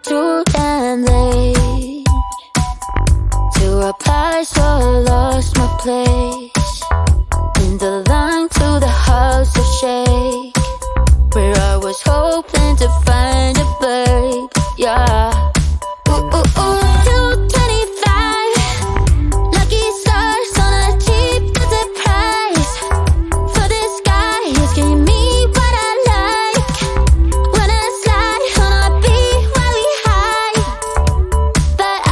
too damn late to reply, so I lost my place in the line to the house of shake, where I was hoping to find a babe. Yeah. Ooh, ooh, ooh. 225 lucky stars on a cheap visit price. For this guy, he's giving me what I like. When I slide on a beat while we high, but I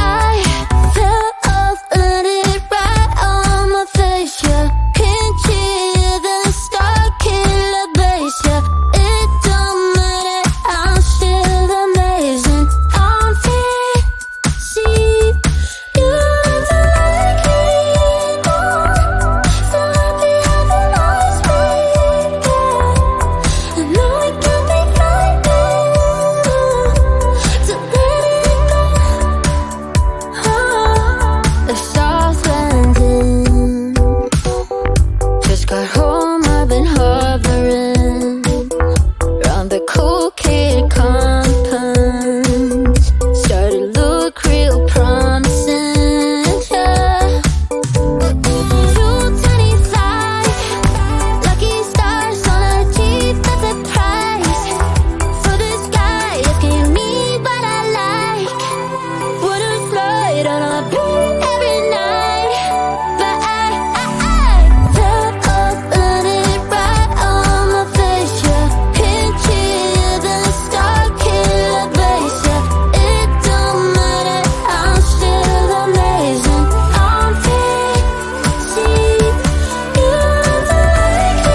fell off and it right on my face. Yeah, can't hear the star killer bass. Yeah, it don't matter, I'm still amazing. I'm free, see you like the light more. So happy having always been there. I know it can be frightening to let it go. The South landing, just got home, I've been hovering around the cool kid compound. Started to look real promising, yeah. 225 lucky stars on a cheap visit price. For this guy, it's giving me what I like. Wanna slide on a beat every night, but I fell off and it right on my face. Yeah, can't hear the star killer bass. Yeah, it don't matter, I'm still amazing. I'm free, see you like the light more.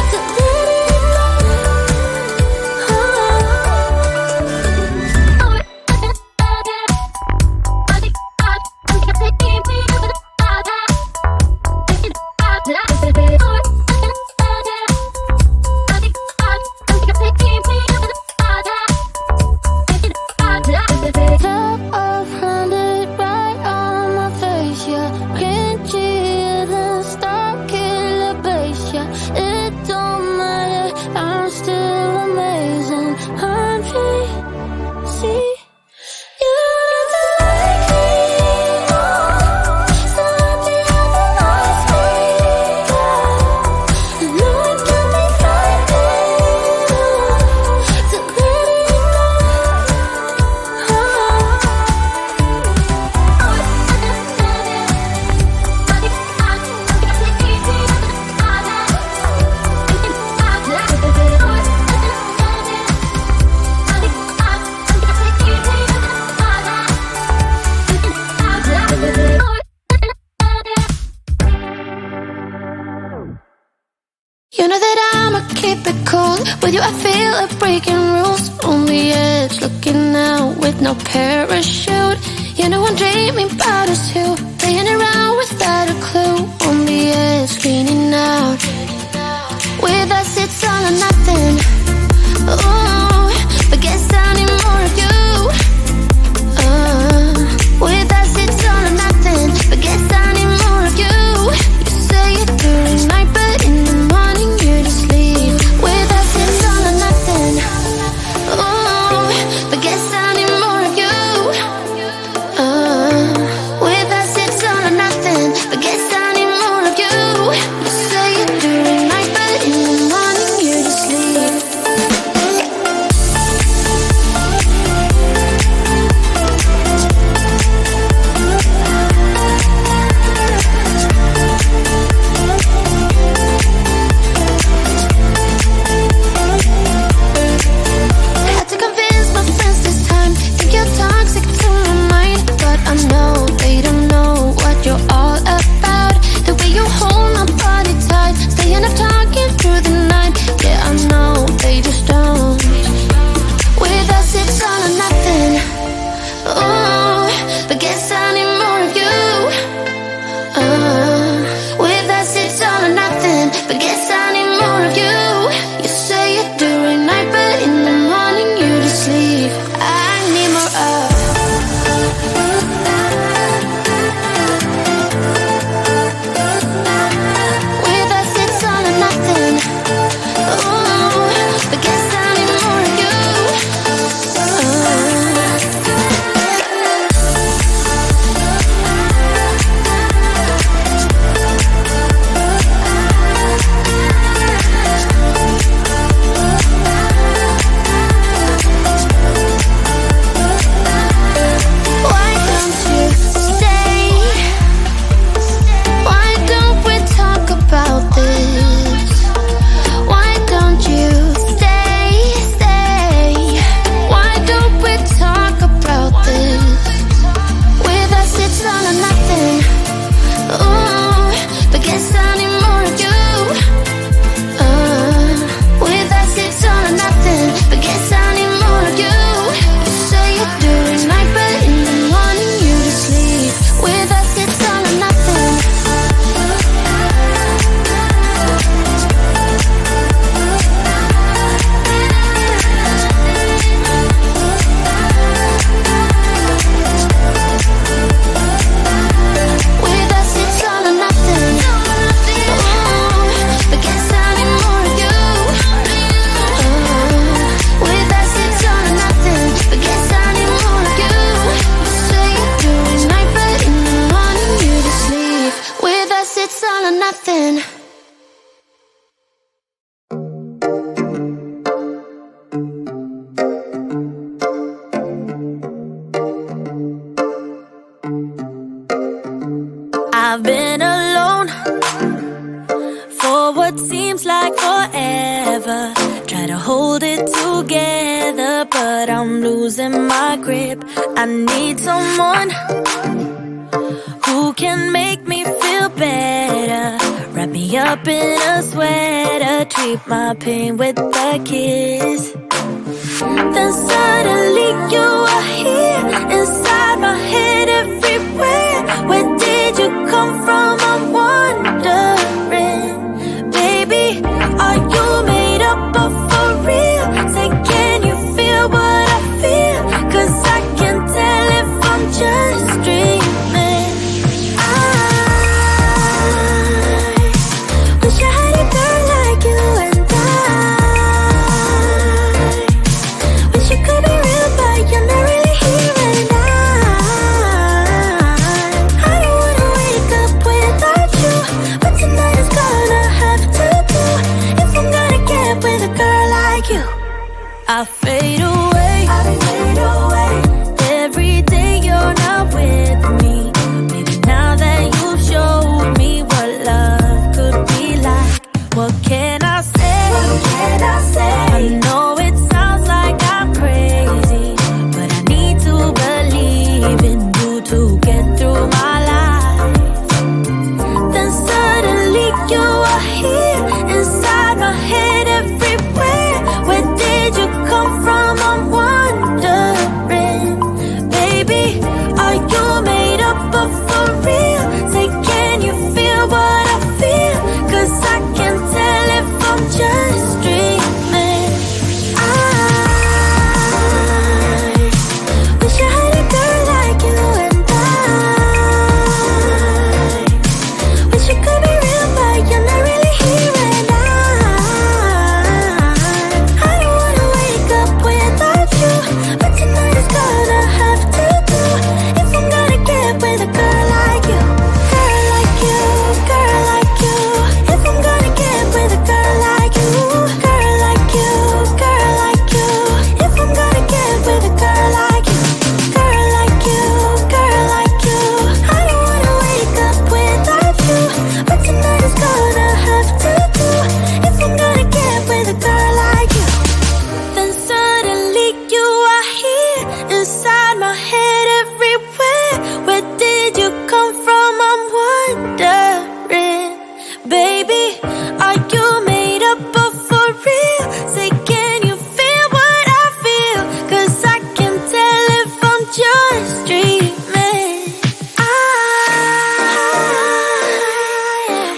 So happy having always been there. I know it can be frightening to let it Fell off, landed right on my face. Yeah, can't hear the star killer bass. Yeah, it don't matter, I'm still amazing. I'm free, see you like the light more. So happy having always been there. I know it can be frightening to let it You know that I'ma keep it cool. With you I feel like breaking rules. On the edge, looking out with no parachute. You know I'm dreaming about us two, playing around without a clue. On the edge, leaning out. With us it's all or nothing. Ooh, but guess I need more of you. With us it's all or nothing, but guess I need more of you. You say it during night, but in the morning you just leave. With us it's all or nothing. Ooh, but guess I need more of you. With us it's nothing. I've been alone for what seems like forever. Try to hold it together, but I'm losing my grip. I need someone who can make me feel better. Wrap me up in a sweater, treat my pain with a kiss. Then suddenly you are here, inside my head, everywhere. Where did you come from? I'm wondering. Baby, are you made up of for real? Say, can you feel what I feel? 'Cause I can tell if I'm just dreaming. I wish I had a girl like you, and I wish you could be real, but you're not really here. And I don't wanna wake up without you, but tonight is gonna have to do if I'm gonna get with a girl like you. I fade away, every day you're not with me. Maybe now that you've showed me what love could be like, what can I say? I know it sounds like I'm crazy, but I need to believe in you to get through my life. Then suddenly you are here, inside my head, everywhere. Where did you come from? I'm wondering. Baby, are you made up of for real? Say, can you feel what I feel? 'Cause I can tell if I'm just dreaming. I wish I had a girl like you, and I wish you could be real, but you're not really here. And I don't wanna wake up without you, but tonight is gonna have to do if I'm gonna get with a girl like you. Girl like you, girl like you. If I'm gonna get with a girl like you. Girl like you, girl like you. If I'm gonna get with a girl like you. Girl like you, girl like you. I don't wanna wake up without you, but tonight is gonna have to do if I'm gonna get with a girl like you. Then suddenly you are here, inside my head, everywhere. Where did you come from? I'm wondering. Baby, are you made up of for real? Say, can you feel what I feel? 'Cause I can tell if I'm just dreaming. I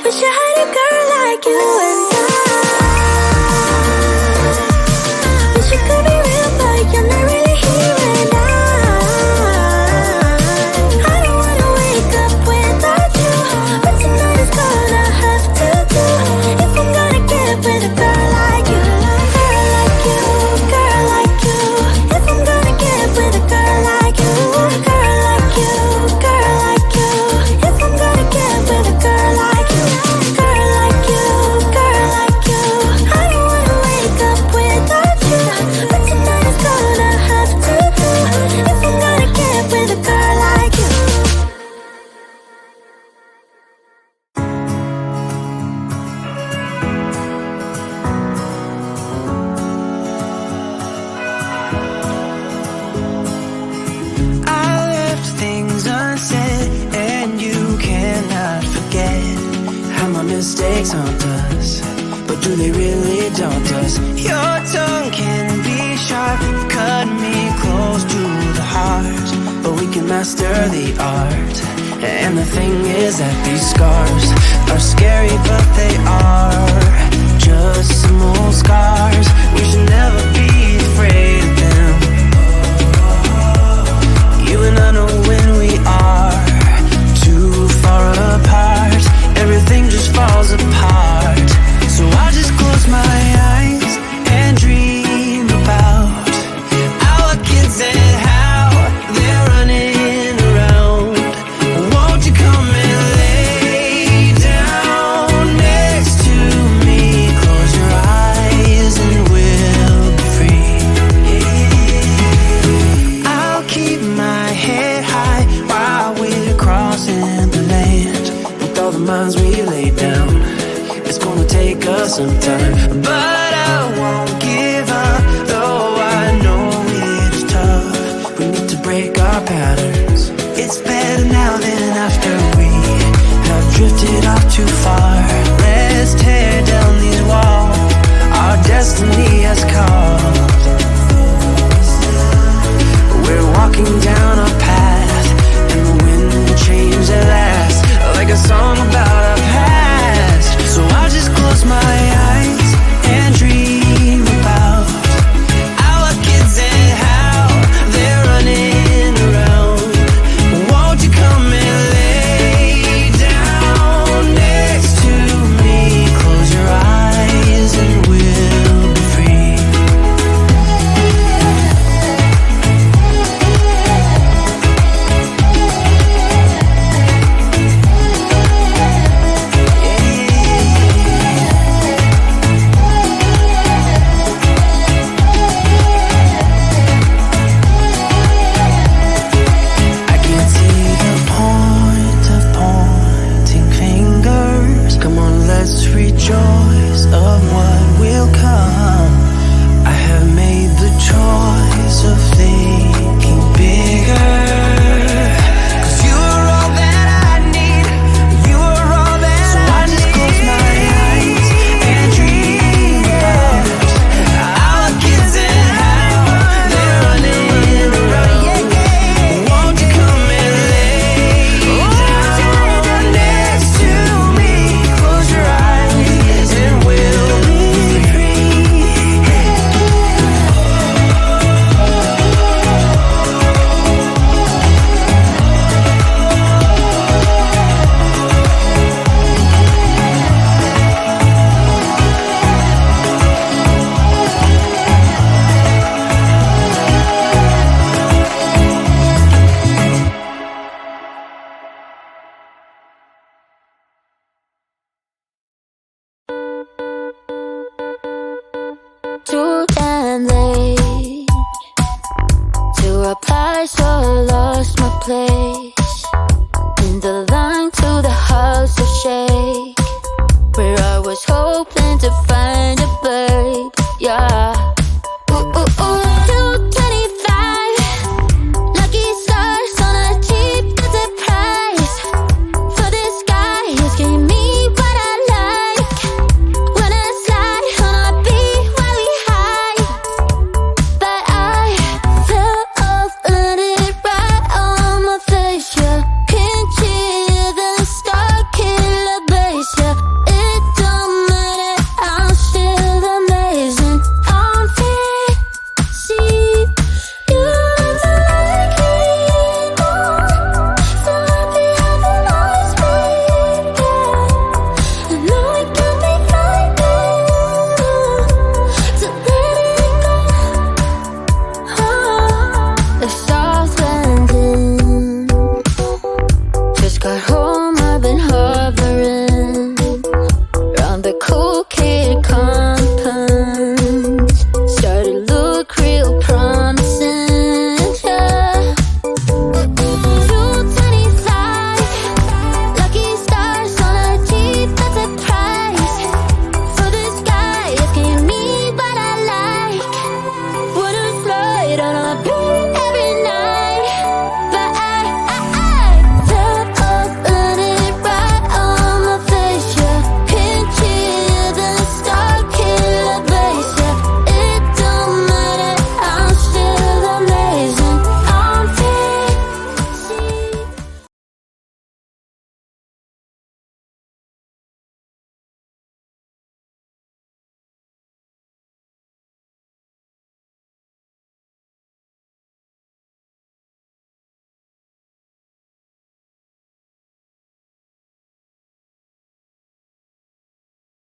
wish I had a girl like you, and I wish you could be real, but you're not really here. And I don't wanna wake up without you, but tonight is gonna have to do if I'm gonna get with a girl like you. Girl like you, girl like you. If I'm gonna get with a girl like you. Girl like you, girl like you. If I'm gonna get with a girl like you. Girl like you, girl like you. I don't wanna wake up without you, but tonight is gonna have to do if I'm gonna get with a girl like you. I left things unsaid, and you cannot forget how my mistakes haunt us, but do they really daunt us? Your tongue can be sharp, cut me close to the heart, but we can master the art. And the thing is that these scars are scary, but they are just some old scars. We should never be afraid of them. You and I know when we are too far apart, everything just falls apart. So I just close my eyes and dream about our kids and how they're running around. Won't you come and lay down the minds we lay down. It's gonna take us some time, but I won't give up, though I know it's tough. We need to break our patterns. It's better now than after we have drifted off too far. Let's tear down these walls our destiny has called. We're walking down a path, and the wind will change at last, like a song about our past. So I'll just close my eyes and dream about our kids and how they're running around. Won't you come and lay down next to me? Close your eyes and we'll be free. I can see the point of pointing fingers. Come on, let's rejoice of what will come. I have made the choice of thinking bigger. 'Cause you are all that I need. You are all that so I need. So I just close my eyes and dream about our kids and how they're running around. Won't you come and lay down next to me? Close your eyes and we'll be free. Too damn late to reply, so I lost my place in the line to the house of shake, where I was hoping to find a babe. Yeah. Ooh, ooh, ooh. 225 lucky stars on a cheap visit price for this guy who's giving me what I like. When I slide on a beat while we hide, but I fell off, landed right on my face. Yeah, can't hear the star killer bass. Yeah, it don't matter, I'm still amazing. I'm fixing you don't like me anymore. So happy having always been. I know it can be frightening to letting go. The soft landing just got